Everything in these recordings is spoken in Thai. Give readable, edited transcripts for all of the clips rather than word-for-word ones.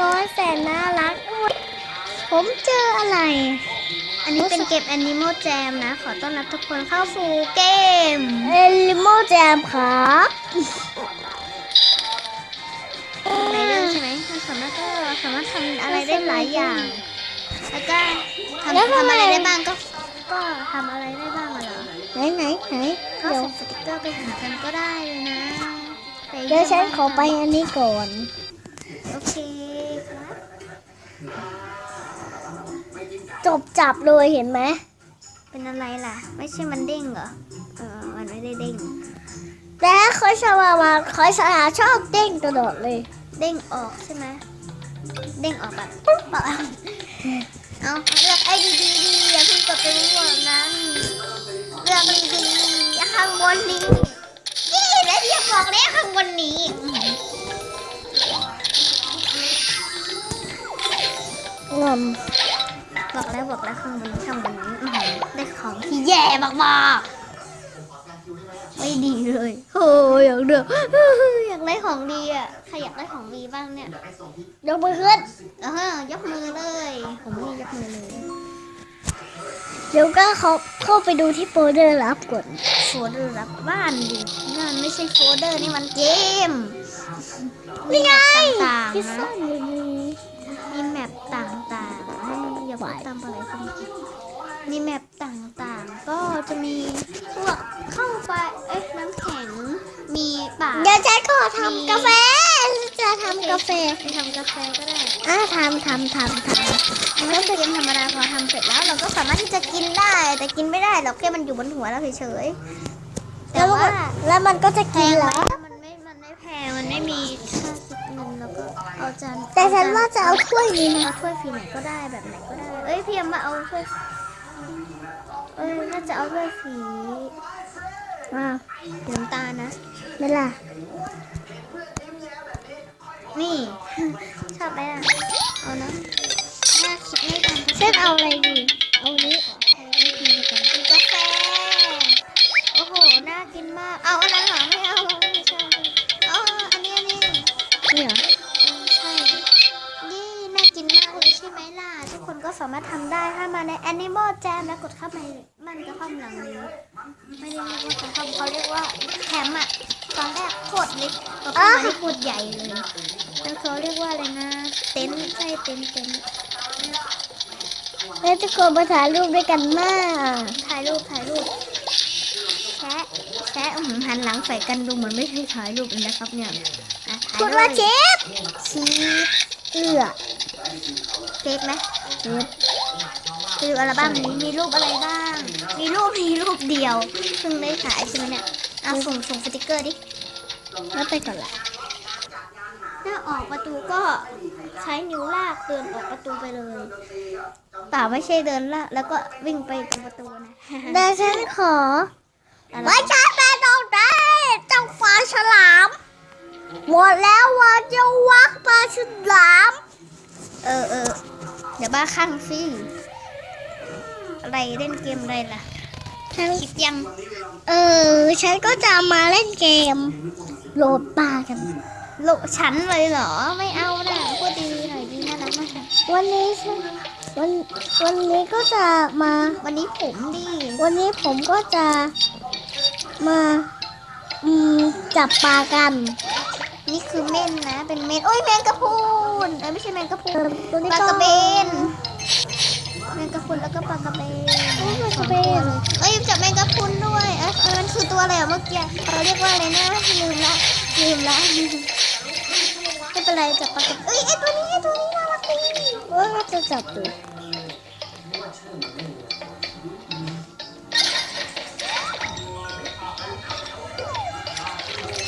น้อยแสนน่ารักผมเจออะไรอันนี้เป็นเกม Animal Jam นะขอต้อนรับทุกคนเข้าสู่เกม Animal Jam ครับในเรื่องใช่ไหมมันสามารถทำอะไรได้หลายอย่างแล้วก็ทำอะไรได้บ้างก็ทำอะไรได้บ้างเหรอไหนก็ส่งสติกเกอร์ไปหากันก็ได้เลยนะเดี๋ยวฉันขอไปอันนี้ก่อนโอเคครับจบจับเลยเห็นไหมเป็นอะไรล่ะไม่ใช่มันเด้งเหรอมันไม่ได้เด้งแต่คอยชอบเด้งตลอดเลยเด้งออกใช่ไหมเด้งออกแบบปุ๊บเอาเลือกไอ้ดีอย่าเพิ่งกดไปรู้ว่านั้นเลือกดีข้างบนนี้นี่แล้วที่บอกแล้วข้างบนนี้บอกแล้วข้างบนนี้ได้ของที่แย่มากๆไม่ดีเลยโอ้ยอยากได้ของดีอ่ะใครอยากได้ของดีบ้างเนี่ยยกมือขึ้นยกมือเลยผมไม่ยกมือเลยเดี๋ยวก็เข้าไปดูที่โฟลเดอร์รับก่อนโฟลเดอร์รับบ้านดินั่นไม่ใช่โฟลเดอร์นี่มันเกมนี่ไงต่างๆนะมีแมปต่างๆอย่าพูดตามอะไรคนมีแมปต่างๆก็จะมีพวกเข้าไปน้ำแข็งมีป่าเดี๋ยวฉันขอทำกาแฟจะทำกาแฟก็ได้ทำแล้วเกมธรรมดาพอทำเสร็จแล้วเราก็สามารถที่จะกินได้แต่กินไม่ได้หรอกแค่มันอยู่บนหัวเราเฉยๆแต่ว่าแล้วมันก็จะกินแล้วมันไม่แพงมันไม่มีค่าคิดเงินแล้วก็เอาจานแต่ฉันว่าจะเอาถ้วยนี้นะเอาถ้วยฟรีไหนก็ได้แบบไหนก็ได้พี่ยมมาเอาถ้วยน่าจะเอาถ้วยสีน้ำตาลนะไม่ล่ะนี่ชอบไหมล่ะเอานะน่าคิดไม่ทันเช่นเอาอะไรดีเอานี้กาแฟโอ้โหน่ากินมากเอาอันนั้นเหรอไม่เอาไม่ใช่อันนี้นี่เหรอใช่นี่น่ากินมากเลยใช่ไหมล่ะทุกคนก็สามารถทำได้ถ้ามาใน Animal Jam แล้วกดเข้าไปมันจะเข้าหลังนี้ไม่ได้เรียกว่าเขาเรียกว่าแคมป์อะตอนแรกโคตรเล็กตอนนี้โคตรใหญ่เลยแล้วเขาเรียกว่าอะไรนะเต็นท์ใช่เต็นท์แล้วจะคนมาถ่ายรูปด้วยกันมากถ่ายรูปแชะหันหลังใส่กันดูเหมือนไม่ใช่ถ่ายรูปเลยนะครับเนี่ยคุณว่าเชฟเค้กไหมคืออัลบั้มนี้มีรูปอะไรบ้างมีรูปเดียวเพิ่งได้ขายใช่ไหมเนี่ยส่งสติกเกอร์ดิแล้วไปก่อนละถ้าออกประตูก็ใช้นิ้วลากเดินออกประตูไปเลยเปล่าไม่ใช่เดินลากแล้วก็วิ่งไปตรงประตูนะเดี๋ยวฉันขอไม่ใช่ไปตรงไหนเจ้าปลาฉลามหมดแล้วว่าจะวักปลาฉลามเดี๋ยวบ้าข้างสิอะไรเล่นเกมอะไรล่ะฉันคิดยังฉันก็จะมาเล่นเกมโหลดปลากันโหลดฉันเลยเหรอไม่เอานะพูดดีหน่อยดีน่ารักมากวันนี้ก็จะมาวันนี้ผมก็จะมาจับปลากันนี่คือเม่นนะเป็นเม่นแมงกะพรุนไม่ใช่แมงกะพรุนตัวนี้ปลากระเบนแมงกะพรุนแล้วก็ปลากระเบนจับแมงกะพรุนด้วยมันคือตัวอะไรเมื่อกี้เขาเรียกว่าอะไรนะลืมละไม่เป็นไรจับปลากระเบนตัวนี้น่ารักดีก็จะจับดู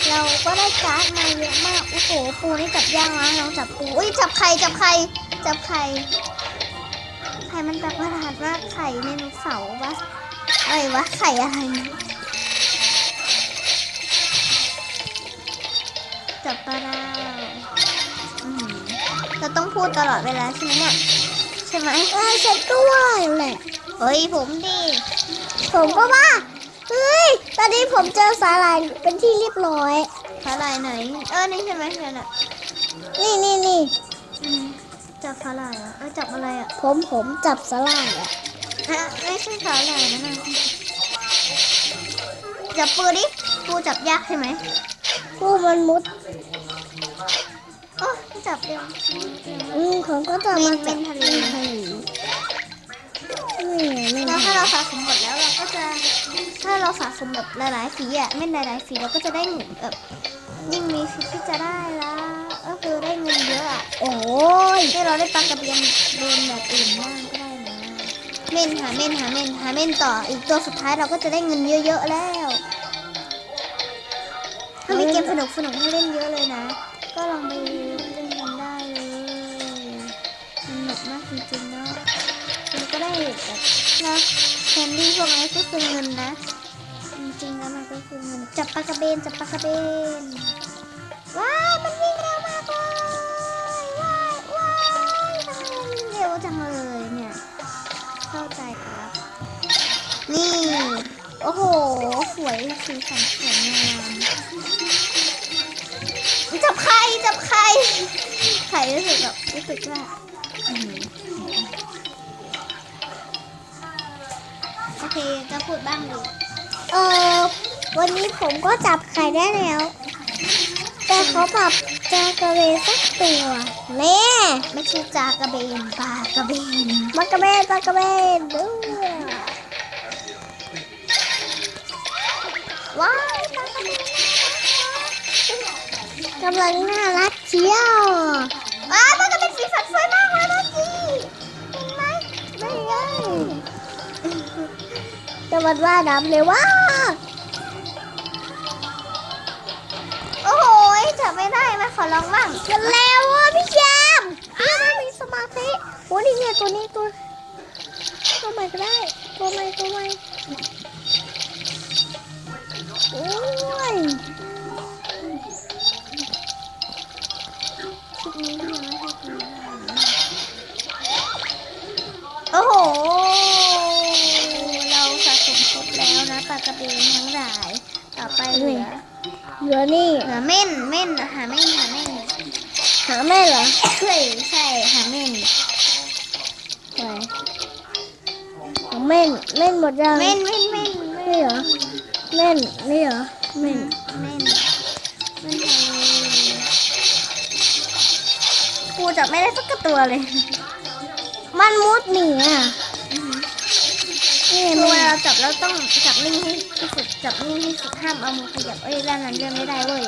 เราก็ได้การ์ดมาเยอะมากโอ้โหปูนี่จับยากนะลองจับปูจับไข่ไข่มันแปลกประหลาดมากไข่ไดโนเสาร์วะอะไรวะไข่อะไรจับปลาเราต้องพูดตลอดเวลาใช่ไหมเนี่ยใช่ไหมฉันก็ว่าแหละผมก็ว่าตอนนี้ผมเจอสาหร่ายเป็นที่เรียบร้อยสาหร่ายไหนนี่ใช่ไหมเนี่ยนี่ จับสาหร่ายจับอะไรอ่ะ ผมจับสลายอ่ะ ไม่ใช่สาหร่ายนะจับปูดิปูจับยากใช่ไหม ผู้มันมุด โอ้จับเร็ว ผมก็จะมาจับ ทะเล นี่ แล้วถ้าเราสะสมหมดแล้วเราก็จะถ้าเราสะสมแบบหลายๆสีอ่ะไม่หลายๆสีเราก็จะได้เงินแบบยิ่งมีสิทธิ์ที่จะได้ละก็คือได้เงินเยอะอ่ะ โอ้ย ที่เราได้ปลากระเบนแบบอื่นบ้างก็ได้นะเม่นหาเม่นต่ออีกตัวสุดท้ายเราก็จะได้เงินเยอะๆแล้วถ้ามีเกมสนุกให้เล่นเยอะเลยนะก็ลองไปเล่นกันได้เลยสนุกมากจริงๆเนาะมันก็ได้แบบนะแคนดี้พวกนี้ก็คือเงินนะจริงๆแล้วมันก็คือเงินจับปลากระเบนว้ายมันวิ่งเร็วมากเลยว้ายทำไมมันวิ่งเร็วจังเลยเนี่ยเข้าใจครับนี่โอ้โหสวยสีสันสวยงามจับไข่รู้สึกว่าโอเคจะพูดบ้างดิ วันนี้ผมก็จับไข่ได้แล้ว แต่เขาปรับจากระเบนสักตัวแม่ ไม่ใช่จากระเบนปลากระเบน ปลากระเบนด้วย ว้ายปลากระเบน กำลังน่ารักเชียว ว้ายปลากระเบนสีสันสวยมากเลยนะจีเห็นไหม ไม่ได้แต่มันว่าน้ำเลยว่า โอ้โหจับไม่ได้มาขอลองบ้าง กันแล้วอ่ะพี่แยมพี่ไม่มีสมาธิโอ้นี่ไงตัวนี้ตัวใหม่ก็ได้ตัวใหม่โอ้ย ชุดนี้ยังไม่ให้กินโอ้โหเราสะสมครบแล้วนะปลากระเบนทั้งหลายต่อไปเหลือ นี่ เม่นหาเม่น หาแม่เหรอ ใช่หาเม่น ไหนเม่นหมดยัง เม่น นี่เหรอเม่นนี่เหรอเม่น กูจับไม่ได้สักตัวเลย มันมุดหนีอ่ะนี่ คือ แม่ เวลาเราจับเราต้องจับนิ่งให้ที่สุดจับนิ่งให้สุดห้ามเอามือขยับด้านนั้นเลื่อนไม่ได้เว้ย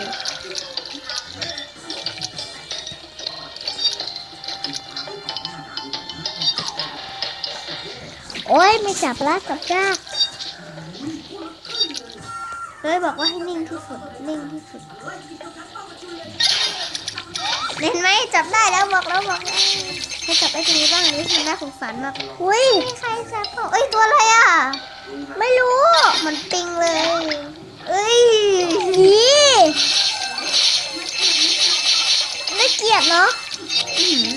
โอ้ยไม่จับละจับยาก เลยบอกว่าให้นิ่งที่สุดเห็นไหมจับได้แล้วบอกแล้วให้จับไอ้ตัวนี้บ้างนี่คือน่าสงสารมาก อุ้ย ใครจับเขาตัวอะไรอ่ะ ไม่รู้ มันปิงเลย นี่น่าเกลียดเนาะ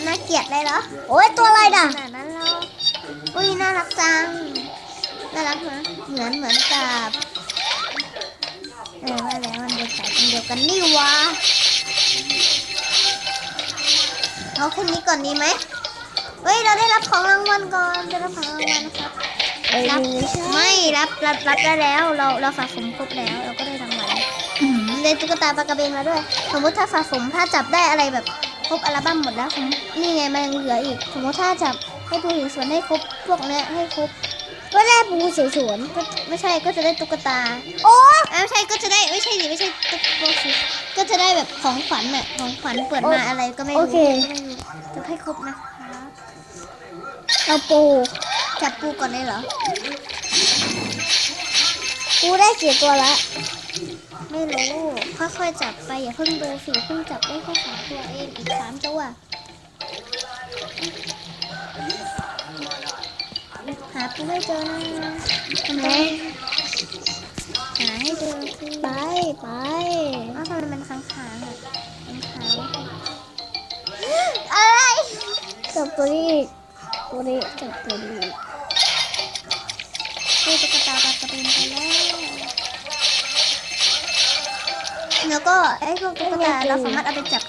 น่าเกลียดเลยเหรอ โอ้ยตัวอะไรด่ะ ขนาดนั้นหรอน่ารักจังน่ารักนะเหมือนกับว่าแล้วมันเป็นสายพันธุ์เดียวกันนี่วะเอาแค่นี้ก่อนดีไหมเราได้รับของรางวัลก่อนได้รับของรางวัลนะครับรับได้แล้วเราสะสมครบแล้วเราก็ได้รางวัลได้ตุ๊กตาปลากระเบนมาด้วยสมมติถ้าสะสมถ้าจับได้อะไรแบบครบอัลบั้มหมดแล้วนี่ไงมันยังเหลืออีกสมมติถ้าจับให้ปูหินสวนให้ครบพวกเนี้ยให้ครบ ก็ได้ปูสวน ก็ไม่ใช่ก็จะได้ตุ๊กตา โอ้ ไม่ใช่ก็จะได้ไม่ใช่ตุ๊กตาก็จะได้แบบของขวัญน่ะของขวัญเปิดมาอะไรก็ไม่รู้จะให้ครบนะคะ เอาปู จับปูก่อนได้เหรอ ปูได้กี่ตัวละ ไม่รู้ค่อยๆจับไปอย่าเพิ่งดูสิเพิ่งจับได้แค่3 ตัวเองอีก3 ตัวหาปูไม่เจอนะทำไมหาให้เจอสิ ไป ทำไมมันค้างอ่ะอะไร จับตัวนี้จับตัวนี้ ตุ๊กตาปลากระเบนไปแล้วก็ไอ้พวกตุ๊กตาเราสามารถเอาไปจับ